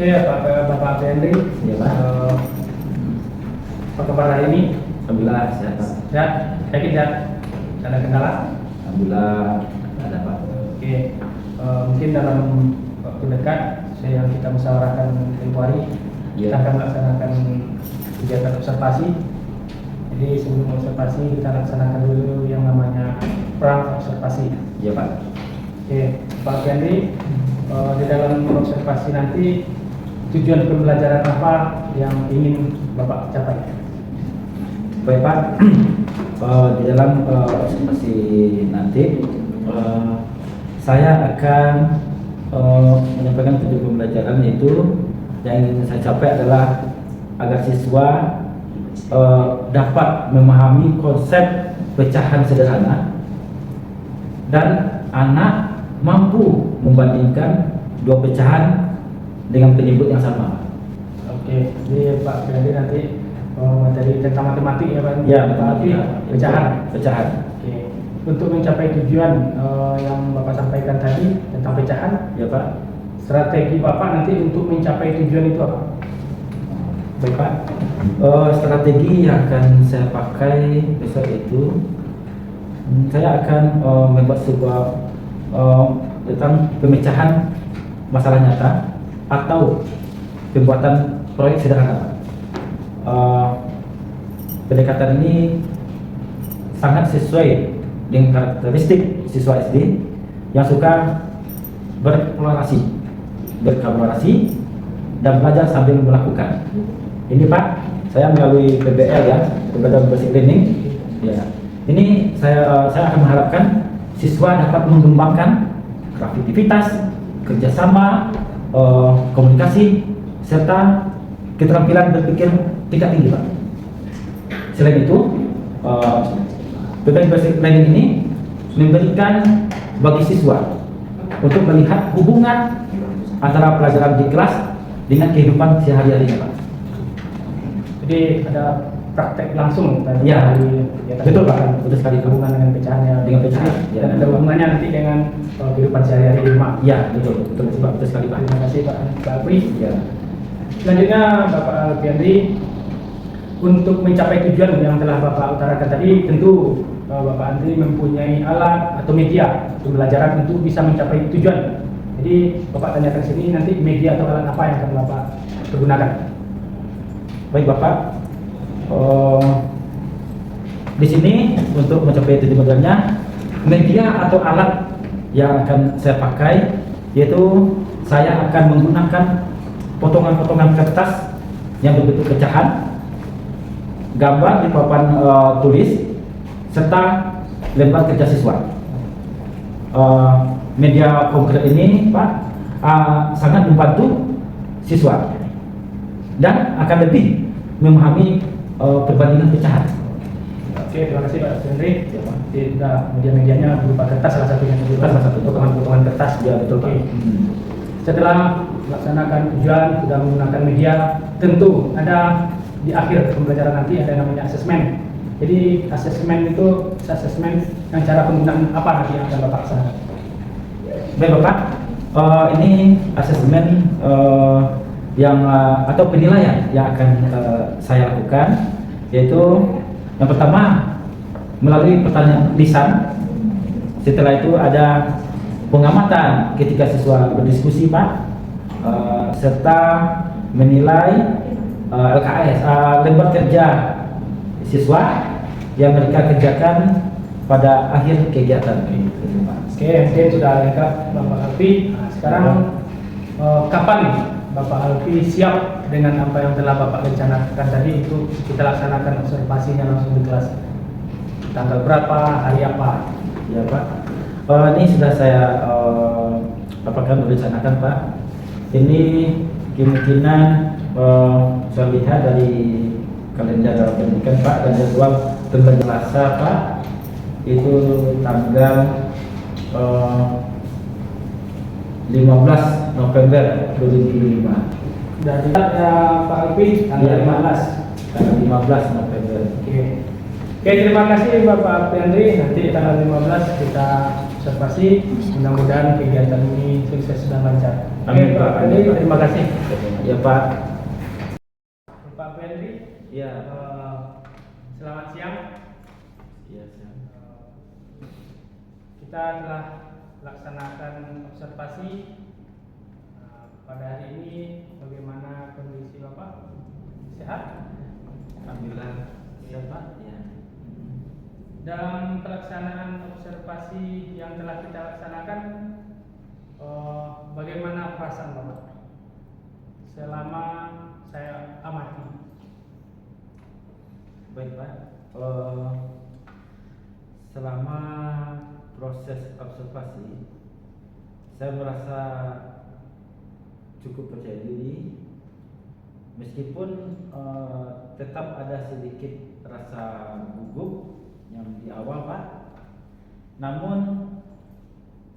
Oke, Bapak Henry. Ya, Pak. Apa kabar hari ini? Alhamdulillah sehat, Pak. Sehat? Yakin sehat? Ada kendala? Alhamdulillah ada, Pak. Oke, mungkin dalam waktu dekat yang kita musyawarahkan tempo hari, kita akan melaksanakan kegiatan observasi. Jadi sebelum observasi kita laksanakan dulu yang namanya perang observasi. Iya, Pak. Oke, Pak Henry, di dalam observasi nanti tujuan pembelajaran apa yang ingin Bapak capai? Baik, Pak. Di dalam observasi nanti saya akan menyampaikan tujuan pembelajaran, yaitu yang ingin saya capai adalah agar siswa dapat memahami konsep pecahan sederhana dan anak mampu membandingkan dua pecahan dengan penyebut yang sama. Oke, jadi Pak Ferdi nanti materi tentang matematik ya Pak? Ya, matematik, pecahan. Pecahan. Oke, untuk mencapai tujuan yang Bapak sampaikan tadi tentang pecahan, Ya, Pak. strategi Bapak nanti untuk mencapai tujuan itu apa? Baik, Pak. Strategi yang akan saya pakai besok itu, saya akan membuat sebuah tentang pemecahan masalah nyata atau pembuatan proyek sederhana. Pendekatan ini sangat sesuai dengan karakteristik siswa SD yang suka berkolaborasi dan belajar sambil melakukan. Ini, Pak, saya melalui PBL ya, Program Basic Learning. Ya, ini saya akan mengharapkan siswa dapat mengembangkan kreativitas, kerjasama, komunikasi, serta keterampilan berpikir tingkat tinggi, Pak. Selain itu, Program Basic Learning ini memberikan bagi siswa untuk melihat hubungan antara pelajaran di kelas dengan kehidupan sehari-harinya, Pak. Jadi ada praktek langsung tadi. Ya, kegiatan betul, Pak. Betul sekali, Pak. hubungan dengan pecahannya. Dengan pecahan, ya. Dan ada hubungannya nanti dengan kehidupan sehari-hari di rumah. Ya, betul Pak. Betul sekali, Pak. Terima kasih Pak Alfi. Ya. Selanjutnya Bapak Alfiandri, untuk mencapai tujuan yang telah Bapak utarakan tadi, tentu Bapak Andri mempunyai alat atau media pembelajaran untuk bisa mencapai tujuan. Jadi Bapak tanyakan sini nanti media atau alat apa yang akan Bapak pergunakan. Baik, Bapak. Di sini untuk mencapai tujuan pembelajarannya, media atau alat yang akan saya pakai yaitu saya akan menggunakan potongan-potongan kertas yang berbentuk pecahan, gambar di papan tulis, serta lembar kerja siswa. Media konkret ini, Pak, sangat membantu siswa dan akan lebih memahami perbandingan pecahan. Oke, terima kasih Pak Henry. Media-medianya berupa kertas salah satunya, Salah satu potongan kertas. Ya, betul, Pak. Setelah melaksanakan tujuan, sudah menggunakan media, tentu ada di akhir pembelajaran nanti ada namanya asesmen. Jadi asesmen itu asesmen yang cara penggunaan apa nanti yang akan Bapak laksanakan? Baik, Bapak. Ini asesmen yang atau penilaian yang akan saya lakukan, yaitu yang pertama melalui pertanyaan lisan. Setelah itu ada pengamatan ketika siswa berdiskusi, Pak, serta menilai LKS, lembar kerja siswa yang mereka kerjakan pada akhir kegiatan. Oke, mungkin sudah lengkap Bapak Alfi. Sekarang kapan nih Bapak Alfi siap dengan apa yang telah Bapak rencanakan tadi, itu kita laksanakan observasinya langsung di kelas? Tanggal berapa, hari apa? Ya, Pak. Ini sudah saya merencanakan, Pak. Ini kemungkinan saya lihat dari kalender pendidikan, Pak, dan jadwal tanggal Selasa, Pak, itu tanggal 15 November 2005. Dari ya Pak Alfi tanggal 15. Tanggal 15 November. Oke. Oke, terima kasih Bapak Alfi. Nanti tanggal 15 kita observasi. Mudah-mudahan kegiatan ini sukses dan lancar. Amin, Oke, Pak Pak. Alfi, Amin, Pak. terima kasih. Ya Pak. Pak Alfi, Ya. selamat siang. Iya siap. Kita telah laksanakan observasi pada hari ini. Bagaimana kondisi Bapak? Sehat? Alhamdulillah. Siap Pak. Ya. Dalam pelaksanaan observasi yang telah kita laksanakan, bagaimana perasaan Bapak selama saya amati? Baik Pak. Selama proses observasi, saya merasa cukup percaya diri, meskipun tetap ada sedikit rasa gugup yang di awal Pak. Namun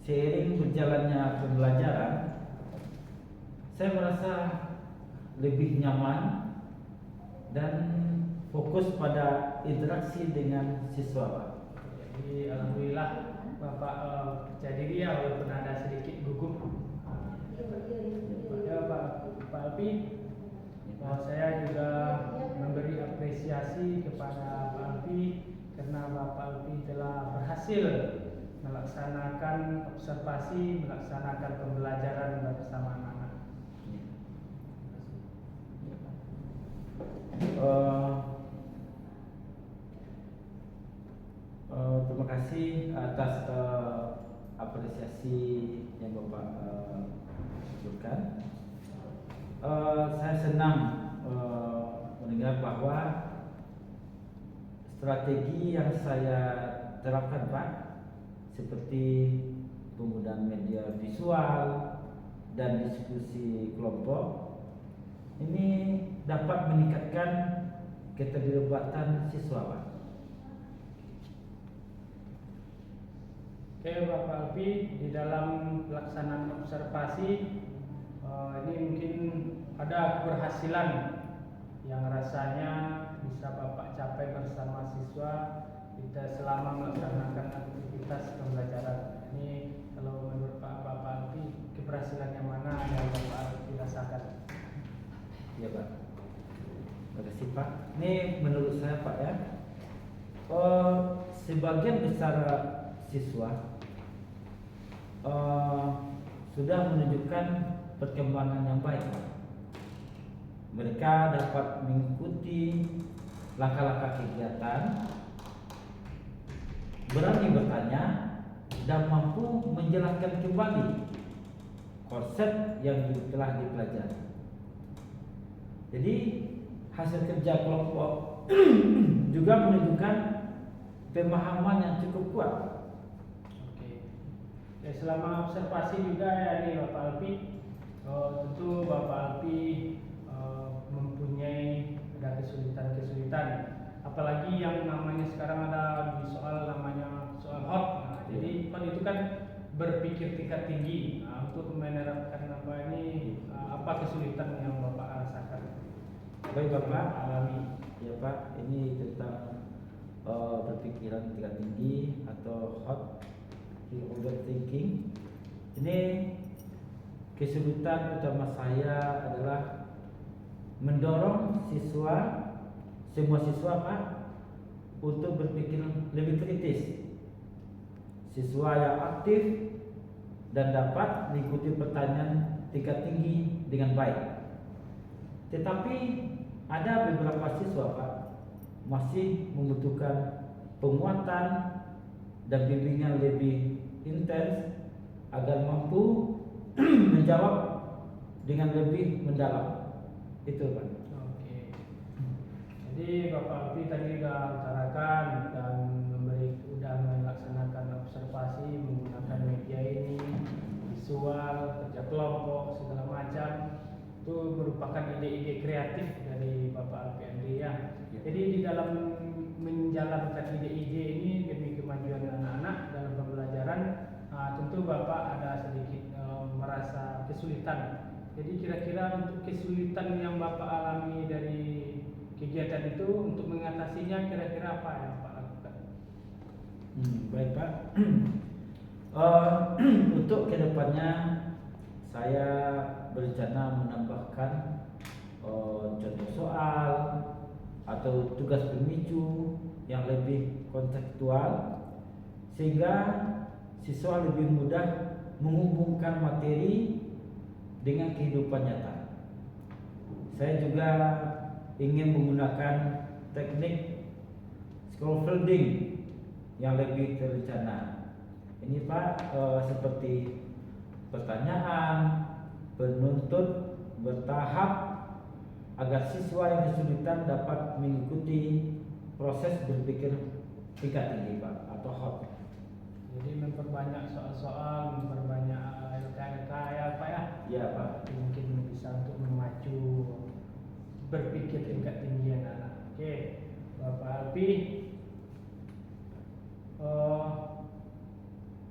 seiring berjalannya pembelajaran, saya merasa lebih nyaman dan fokus pada interaksi dengan siswa Pak. Jadi alhamdulillah Bapak percaya diri ya, walaupun ada sedikit gugup. Ya Pak Alfi, saya juga memberi apresiasi kepada Pak Alfi karena Bapak Alfi telah berhasil melaksanakan observasi, melaksanakan pembelajaran bersama anak-anak. Terima kasih atas apresiasi yang Bapak sebutkan. Saya senang mendengar bahwa strategi yang saya terapkan Pak, seperti penggunaan media visual dan diskusi kelompok, ini dapat meningkatkan keterlibatan siswa Pak. Oke Bapak Alfi, di dalam pelaksanaan observasi ini mungkin ada keberhasilan yang rasanya bisa Bapak capai bersama siswa kita selama melaksanakan aktivitas pembelajaran. Ini kalau menurut Bapak Alfi, keberhasilan yang mana yang Bapak Alfi rasakan? Ya Pak. Terima kasih Pak. Ini menurut saya Pak ya, sebagian besar siswa sudah menunjukkan perkembangan yang baik Pak. Mereka dapat mengikuti langkah-langkah kegiatan, berani bertanya, dan mampu menjelaskan kembali konsep yang telah dipelajari. Jadi hasil kerja kelompok juga menunjukkan pemahaman yang cukup kuat. Oke. Ya, selama observasi juga ya ini Bapak Alfi, tentu Bapak Alfi mempunyai ada kesulitan-kesulitan, apalagi yang namanya sekarang ada di soal namanya soal hot. Nah, jadi kan itu kan berpikir tingkat tinggi. Nah, untuk menerapkan apa ini, apa kesulitan yang Bapak rasakan? Baik Bapak, alami. Ya Pak, ini tentang berpikiran tingkat tinggi atau hot overthinking. Ini kesulitan utama saya adalah mendorong semua siswa Pak, untuk berpikir lebih kritis. Siswa yang aktif dan dapat mengikuti pertanyaan tingkat tinggi dengan baik. Tetapi ada beberapa siswa Pak masih membutuhkan penguatan dan bimbingan lebih intens agar mampu menjawab dengan lebih mendalam. Itu Pak. Oke. Jadi Bapak Alfi tadi sudah utarakan dan sudah melaksanakan observasi menggunakan media ini, visual, kerja kelompok segala macam. Itu merupakan ide-ide kreatif dari Bapak Alfi Andri ya. Jadi di dalam menjalankan ide-ide ini demi kemajuan anak-anak dalam pembelajaran, tentu Bapak ada sedikit merasa kesulitan. Jadi kira-kira untuk kesulitan yang Bapak alami dari kegiatan itu, untuk mengatasinya kira-kira apa yang Pak Baik Pak. Untuk kedepannya saya berencana menambahkan contoh soal atau tugas pemicu yang lebih kontekstual sehingga siswa lebih mudah menghubungkan materi dengan kehidupan nyata. Saya juga ingin menggunakan teknik scaffolding yang lebih terencana. Ini Pak, seperti pertanyaan, penuntut, bertahap agar siswa yang kesulitan dapat mengikuti proses berpikir tingkat tinggi Pak atau hot. Jadi memperbanyak soal-soal, memperbanyak LK ya Pak ya. Ya Pak. Jadi mungkin bisa untuk memacu berpikir tingkat tinggi anak-anak. Oke, Bapak Alpi.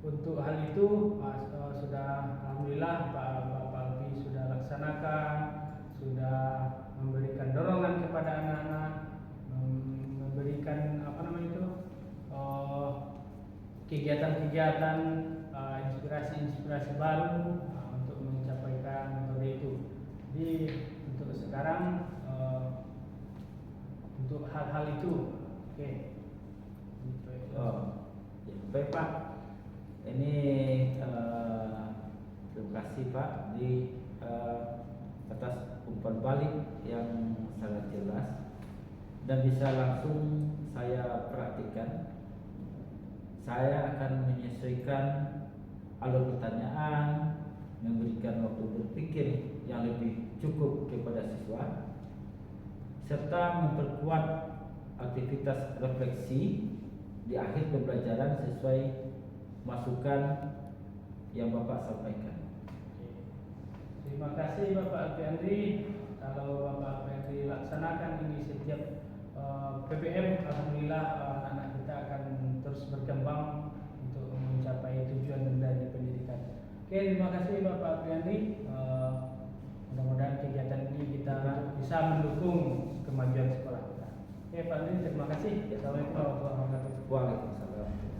Untuk hal itu sudah alhamdulillah Bapak Alpi sudah laksanakan, sudah memberikan dorongan kepada anak-anak, memberikan kegiatan-kegiatan, inspirasi-inspirasi baru untuk mencapaikan metode itu. Jadi untuk sekarang untuk hal-hal itu, oke. Ya, baik Pak. Ini terima kasih Pak di atas umpan balik yang sangat jelas dan bisa langsung saya praktikkan. Saya akan menyesuaikan alur pertanyaan, memberikan waktu berpikir yang lebih cukup kepada siswa, serta memperkuat aktivitas refleksi di akhir pembelajaran sesuai masukan yang Bapak sampaikan. Terima kasih Bapak Alfi. Kalau Bapak Alfi laksanakan ini setiap PPM, alhamdulillah anak-anak kita akan terus berkembang untuk mencapai tujuan dari pendidikan. Oke, terima kasih Bapak Alfi. Mudah-mudahan kegiatan ini kita bisa mendukung kemajuan sekolah kita. Oke Pak Alfi, terima kasih. Assalamualaikum warahmatullahi wabarakatuh. Waalaikumsalam.